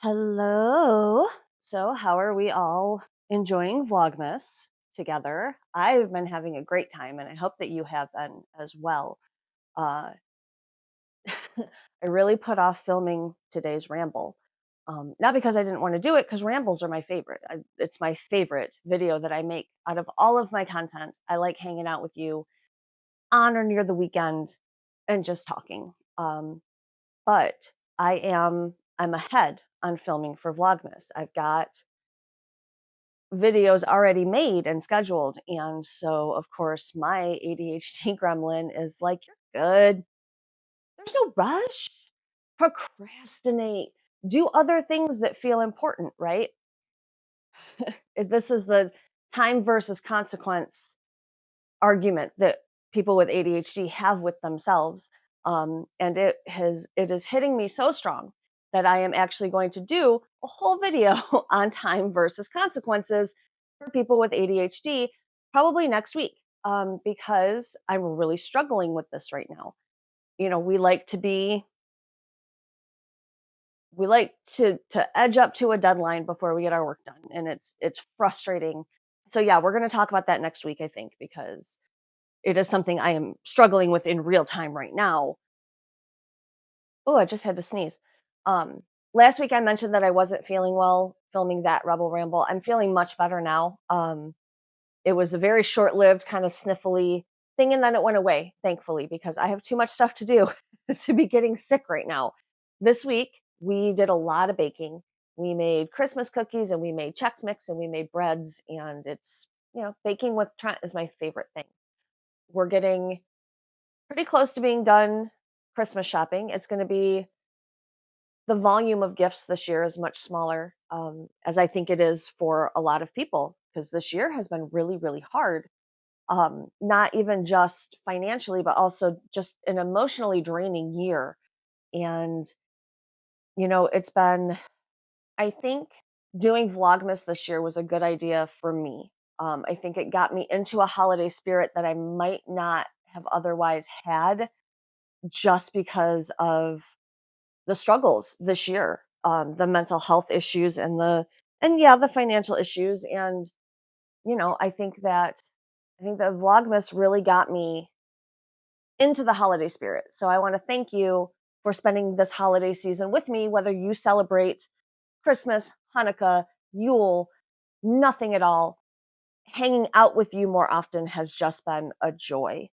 Hello. So, how are we all enjoying Vlogmas together? I've been having a great time, and I hope that you have been as well. Uh, I really put off filming today's ramble. Not because I didn't want to do it, because rambles are my favorite. It's my favorite video that I make out of all of my content. I like hanging out with you on or near the weekend and just talking. But I'm ahead on filming for Vlogmas. I've got videos already made and scheduled. And so, of course, my ADHD gremlin is like, you're good. There's no rush. Procrastinate. Do other things that feel important, right? This is the time versus consequence argument that people with ADHD have with themselves. And it is hitting me so strong that I am actually going to do a whole video on time versus consequences for people with ADHD probably next week, because I'm really struggling with this right now. You know, we like to edge up to a deadline before we get our work done, and it's frustrating. So yeah, we're going to talk about that next week, I think, because it is something I am struggling with in real time right now. Oh, I just had to sneeze. Um, Last week I mentioned that I wasn't feeling well filming that Rebel Ramble. I'm feeling much better now. It was a very short-lived kind of sniffly thing, and then it went away, thankfully, because I have too much stuff to do to be getting sick right now. This week we did a lot of baking. We made Christmas cookies and we made Chex Mix and we made breads, and baking with Trent is my favorite thing. We're getting pretty close to being done Christmas shopping. It's going to be the volume of gifts this year is much smaller, as I think it is for a lot of people, because this year has been really, really hard. Not even just financially, but also just an emotionally draining year. And, it's been, I think doing Vlogmas this year was a good idea for me. I think it got me into a holiday spirit that I might not have otherwise had just because of the struggles this year, the mental health issues and yeah, the financial issues. And, I think that Vlogmas really got me into the holiday spirit. So I want to thank you for spending this holiday season with me, whether you celebrate Christmas, Hanukkah, Yule, nothing at all. Hanging out with you more often has just been a joy.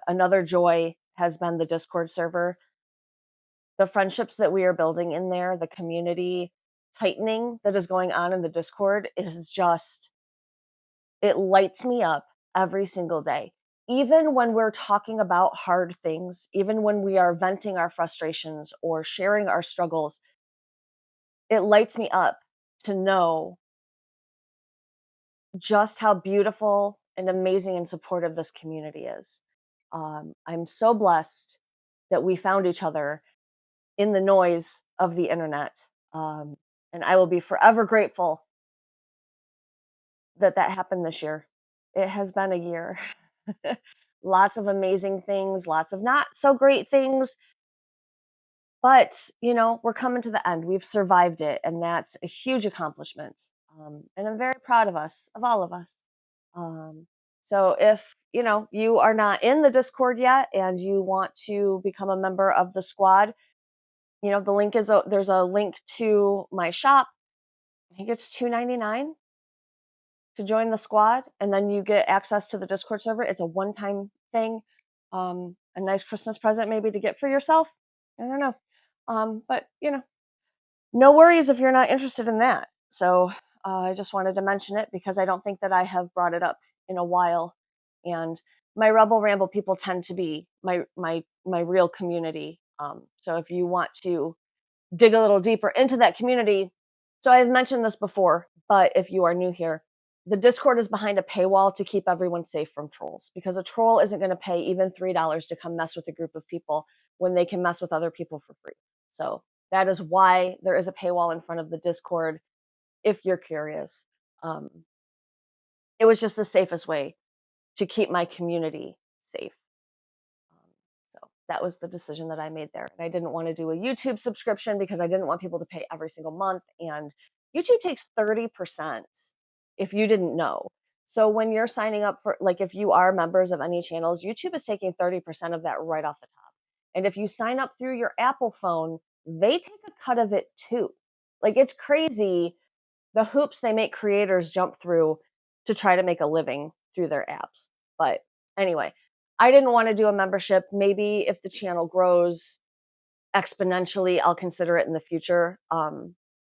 Another joy has been the Discord server. The friendships that we are building in there, the community tightening that is going on in the Discord is just, it lights me up every single day. Even when we're talking about hard things, even when we are venting our frustrations or sharing our struggles, it lights me up to know just how beautiful and amazing and supportive this community is. I'm so blessed that we found each other in the noise of the internet. Um, and I will be forever grateful that that happened this year. It has been a year. Lots of amazing things, lots of not so great things, but we're coming to the end. We've survived it, and that's a huge accomplishment. And I'm very proud of us, of all of us. Um, so if you are not in the Discord yet and you want to become a member of the squad, the link is there's a link to my shop. I think it's $2.99 to join the squad, and then you get access to the Discord server. It's a one-time thing, a nice Christmas present maybe to get for yourself. I don't know, but no worries if you're not interested in that. So I just wanted to mention it because I don't think that I have brought it up in a while, and my Rebel Ramble people tend to be my real community. So if you want to dig a little deeper into that community. So I've mentioned this before, but if you are new here, the Discord is behind a paywall to keep everyone safe from trolls, because a troll isn't going to pay even $3 to come mess with a group of people when they can mess with other people for free. So that is why there is a paywall in front of the Discord, if you're curious. Um, it was just the safest way to keep my community safe. Um, so That was the decision that I made there. And I didn't want to do a YouTube subscription because I didn't want people to pay every single month. And YouTube takes 30% if you didn't know. So when you're signing up for, like, if you are members of any channels, YouTube is taking 30% of that right off the top. And if you sign up through your Apple phone, they take a cut of it too. Like, it's crazy the hoops they make creators jump through to try to make a living through their apps. But anyway, I didn't want to do a membership. Maybe if the channel grows exponentially, I'll consider it in the future.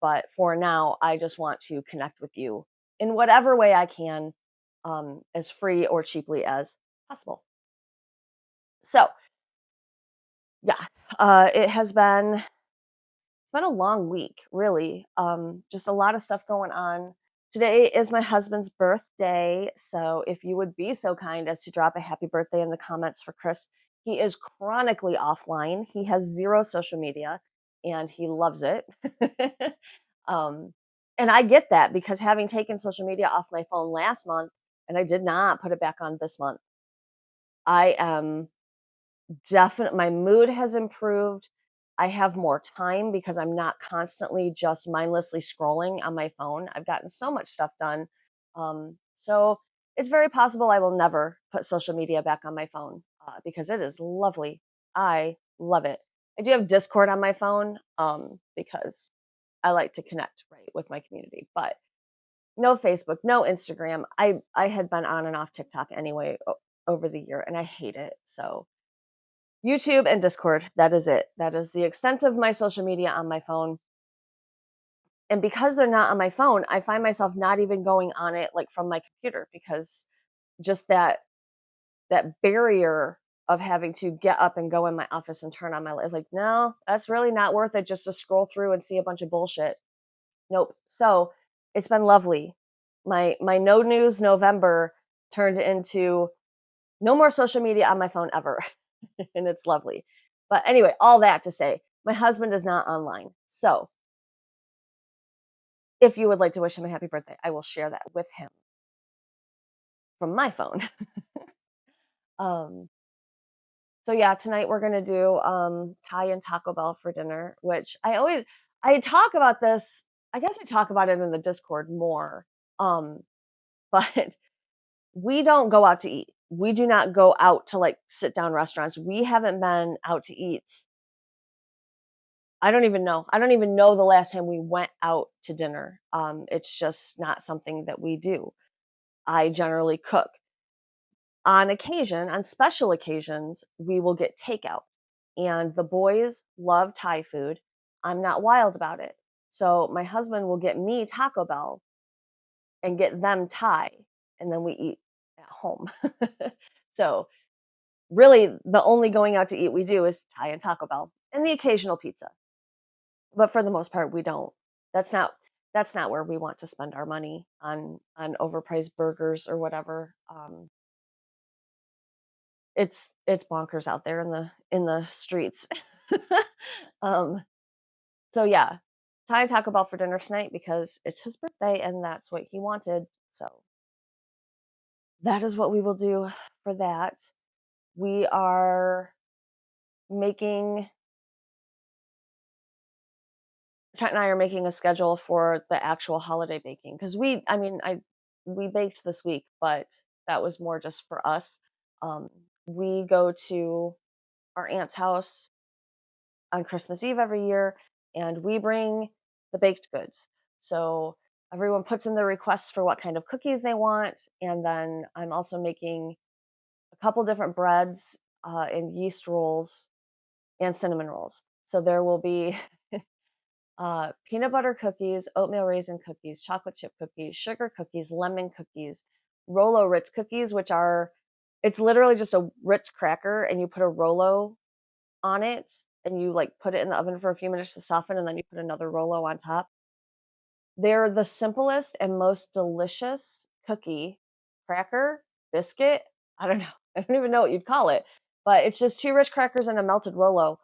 But for now, I just want to connect with you in whatever way I can, as free or cheaply as possible. So, yeah, it has been it's been a long week, really. Just a lot of stuff going on. Today is my husband's birthday, so if you would be so kind as to drop a happy birthday in the comments for Chris. He is chronically offline. He has zero social media and he loves it. um, and I get that because having taken social media off my phone last month and I did not put it back on this month, I am definitely, my mood has improved. I have more time because I'm not constantly just mindlessly scrolling on my phone. I've gotten so much stuff done. So it's very possible I will never put social media back on my phone, because it is lovely. I love it. I do have Discord on my phone, because I like to connect, right, with my community, but no Facebook, no Instagram. I had been on and off TikTok anyway over the year, and I hate it. So YouTube and Discord, that is it. That is the extent of my social media on my phone. And because they're not on my phone, I find myself not even going on it like from my computer because just that barrier of having to get up and go in my office and turn on my light, like, no, that's really not worth it just to scroll through and see a bunch of bullshit. Nope. So it's been lovely. My no news November turned into no more social media on my phone ever. And it's lovely. But anyway, all that to say, my husband is not online. So if you would like to wish him a happy birthday, I will share that with him from my phone. um, so yeah, tonight we're gonna do Thai and Taco Bell for dinner, which I talk about this. I guess I talk about it in the Discord more. Um, but we don't go out to eat. We do not go out to like sit down restaurants. We haven't been out to eat. I don't even know. I don't even know the last time we went out to dinner. It's just not something that we do. I generally cook. On occasion, on special occasions, we will get takeout. And the boys love Thai food. I'm not wild about it. So my husband will get me Taco Bell and get them Thai, and then we eat at home. So really, the only going out to eat we do is Thai and Taco Bell and the occasional pizza. But for the most part, we don't. That's not that's not where we want to spend our money on overpriced burgers or whatever. It's bonkers out there in the streets. um, so yeah, Thai Taco Bell for dinner tonight because it's his birthday and that's what he wanted. So that is what we will do for that. We are making Trent and I are making a schedule for the actual holiday baking because we baked this week, but that was more just for us. Um, we go to our aunt's house on Christmas Eve every year, and we bring the baked goods. So everyone puts in their requests for what kind of cookies they want, and then I'm also making a couple different breads, and yeast rolls and cinnamon rolls. So there will be peanut butter cookies, oatmeal raisin cookies, chocolate chip cookies, sugar cookies, lemon cookies, Rolo Ritz cookies, which are it's literally just a Ritz cracker and you put a Rolo on it and you like put it in the oven for a few minutes to soften and then you put another Rolo on top. They're the simplest and most delicious cookie, cracker, biscuit. I don't know. I don't even know what you'd call it, but it's just two Ritz crackers and a melted Rolo.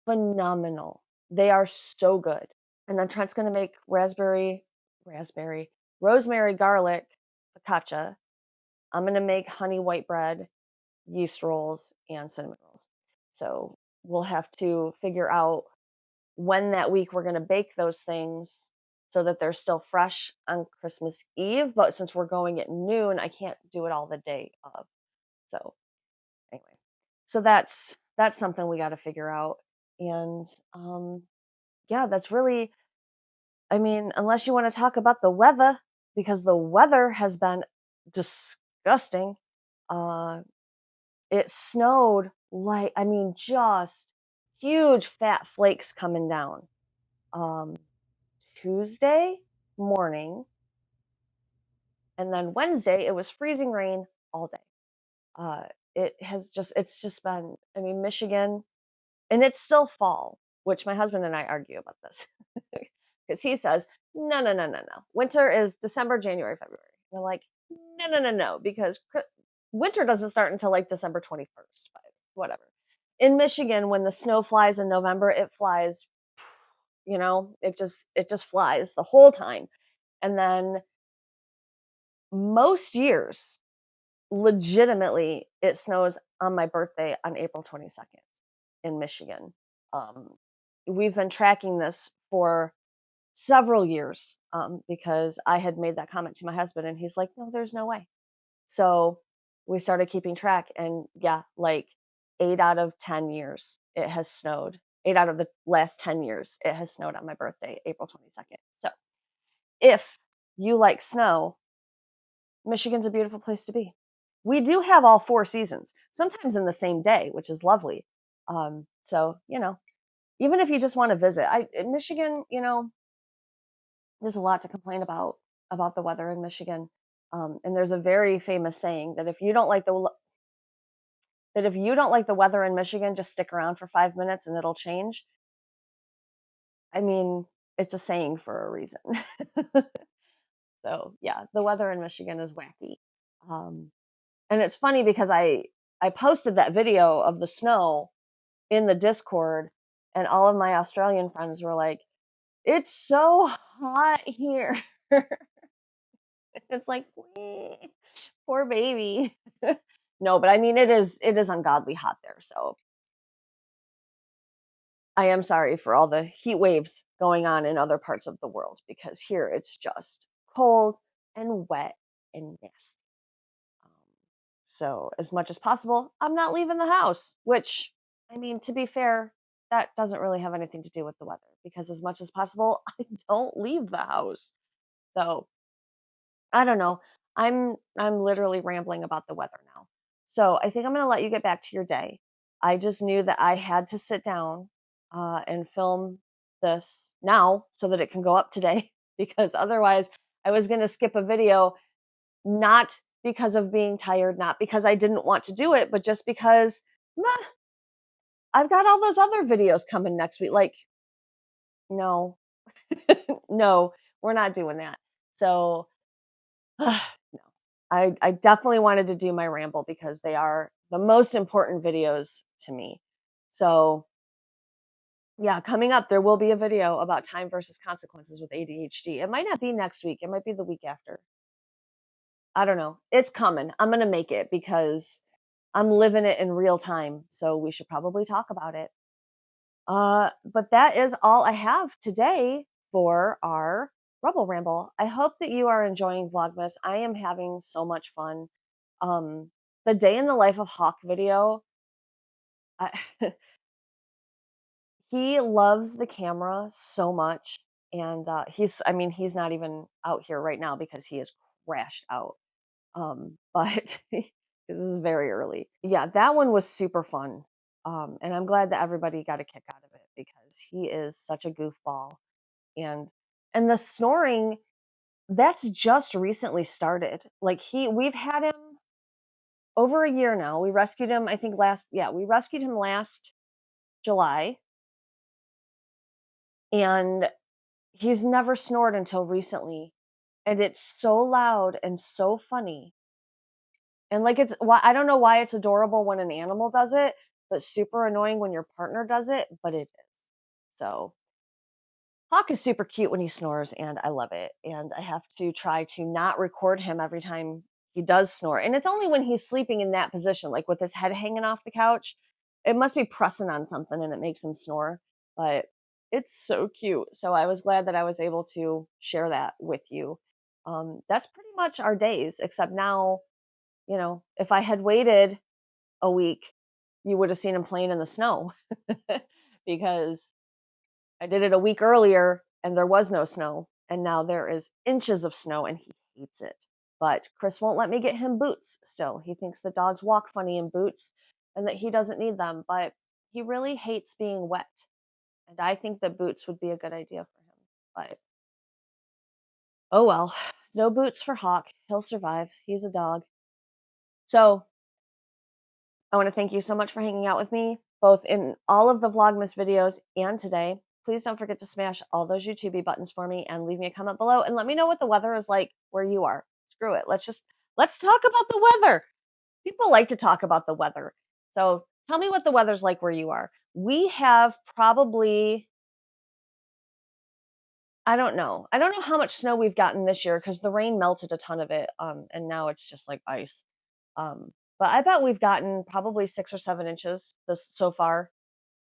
Phenomenal. They are so good. And then Trent's gonna make raspberry, rosemary garlic focaccia. I'm gonna make honey white bread, yeast rolls, and cinnamon rolls. So we'll have to figure out when that week we're going to bake those things so that they're still fresh on Christmas Eve. But since we're going at noon, I can't do it all the day of. So anyway, so that's something we got to figure out. And yeah, that's really, I mean, unless you want to talk about the weather, because the weather has been disgusting. Uh, it snowed like, I mean, just huge fat flakes coming down. Um, Tuesday morning, and then Wednesday it was freezing rain all day. Uh, it's just been, I mean, Michigan, and it's still fall, which my husband and I argue about this because he says, no, no, no, no, no. Winter is December, January, February. And I'm like, no, no, no, no, because winter doesn't start until like December 21st, but whatever. In Michigan, when the snow flies in November, it flies, it just flies the whole time. And then most years, legitimately, it snows on my birthday on April 22nd in Michigan. Um, we've been tracking this for several years because I had made that comment to my husband, and he's like, no, there's no way. So we started keeping track, and yeah, like 8 out of 10 years, it has snowed. 8 out of the last 10 years, it has snowed on my birthday, April 22nd. So if you like snow, Michigan's a beautiful place to be. We do have all 4 seasons, sometimes in the same day, which is lovely. So, even if you just want to visit, in Michigan, there's a lot to complain about the weather in Michigan. And there's a very famous saying that if you don't like the weather in Michigan, just stick around for 5 minutes and it'll change. I mean, it's a saying for a reason. So, yeah, the weather in Michigan is wacky. Um, And it's funny because I posted that video of the snow in the Discord, and all of my Australian friends were like, "It's so hot here." It's like, poor baby. No, but I mean it is ungodly hot there. So I am sorry for all the heat waves going on in other parts of the world because here it's just cold and wet and nasty. Um, So, as much as possible, I'm not leaving the house, which, I mean, to be fair, that doesn't really have anything to do with the weather because as much as possible, I don't leave the house. So, I don't know. I'm literally rambling about the weather now. So, I think I'm going to let you get back to your day. I just knew that I had to sit down and film this now so that it can go up today because otherwise I was going to skip a video, not because of being tired, not because I didn't want to do it, but just because meh, I've got all those other videos coming next week. Like, no, no, we're not doing that. So, no, I definitely wanted to do my ramble because they are the most important videos to me. So, yeah, coming up, there will be a video about time versus consequences with ADHD. It might not be next week, it might be the week after. I don't know. It's coming. I'm going to make it because I'm living it in real time. So we should probably talk about it. But that is all I have today for our Rebel Ramble. I hope that you are enjoying Vlogmas. I am having so much fun. Um, the day in the life of Hawk video, I, he loves the camera so much. And I mean, he's not even out here right now because he is crashed out. But this is very early. Yeah, that one was super fun. And I'm glad that everybody got a kick out of it because he is such a goofball. And and the snoring, that's just recently started. Like we've had him over a year now. We rescued him, I think we rescued him last July, and he's never snored until recently. And it's so loud and so funny. And, like, I don't know why it's adorable when an animal does it, but super annoying when your partner does it, but it is. So, Hawk is super cute when he snores, and I love it, and I have to try to not record him every time he does snore, and it's only when he's sleeping in that position, like, with his head hanging off the couch, it must be pressing on something and it makes him snore, but it's so cute. So I was glad that I was able to share that with you. That's pretty much our days, except now, if I had waited a week, you would have seen him playing in the snow because I did it a week earlier and there was no snow. And now there is inches of snow and he hates it. But Chris won't let me get him boots still. He thinks the dogs walk funny in boots and that he doesn't need them. But he really hates being wet. And I think that boots would be a good idea for him. But oh well, no boots for Hawk. He'll survive. He's a dog. So I want to thank you so much for hanging out with me, both in all of the Vlogmas videos and today. Please don't forget to smash all those YouTube buttons for me and leave me a comment below and let me know what the weather is like where you are. Screw it. Let's talk about the weather. People like to talk about the weather. So tell me what the weather's like where you are. We have probably, I don't know. I don't know how much snow we've gotten this year because the rain melted a ton of it. And now it's just like ice. But I bet we've gotten probably 6 or 7 inches so far,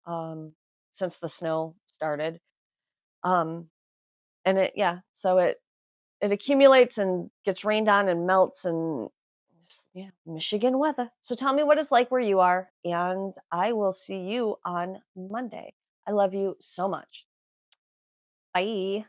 um, since the snow started. Um, and so it accumulates and gets rained on and melts and yeah, Michigan weather. So tell me what it's like where you are, and I will see you on Monday. I love you so much. Bye.